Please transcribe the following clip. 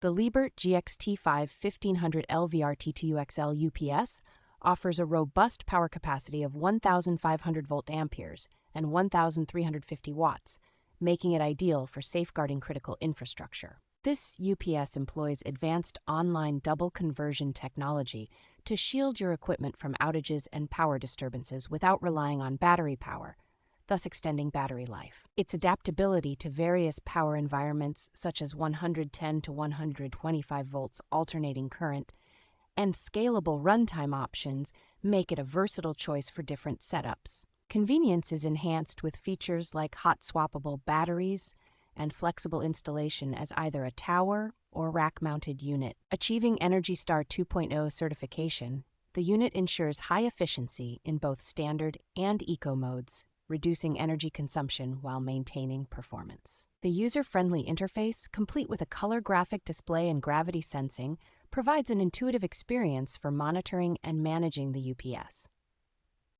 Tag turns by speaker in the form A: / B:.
A: The Liebert GXT5-1500LVRT2UXL UPS offers a robust power capacity of 1,500 volt amperes and 1,350 watts, making it ideal for safeguarding critical infrastructure. This UPS employs advanced online double conversion technology to shield your equipment from outages and power disturbances without relying on battery power, thus extending battery life. Its adaptability to various power environments such as 110 to 125 volts alternating current and scalable runtime options make it a versatile choice for different setups. Convenience is enhanced with features like hot swappable batteries and flexible installation as either a tower or rack-mounted unit. Achieving Energy Star 2.0 certification, the unit ensures high efficiency in both standard and eco modes, reducing energy consumption while maintaining performance. The user-friendly interface, complete with a color graphic display and gravity sensing, provides an intuitive experience for monitoring and managing the UPS.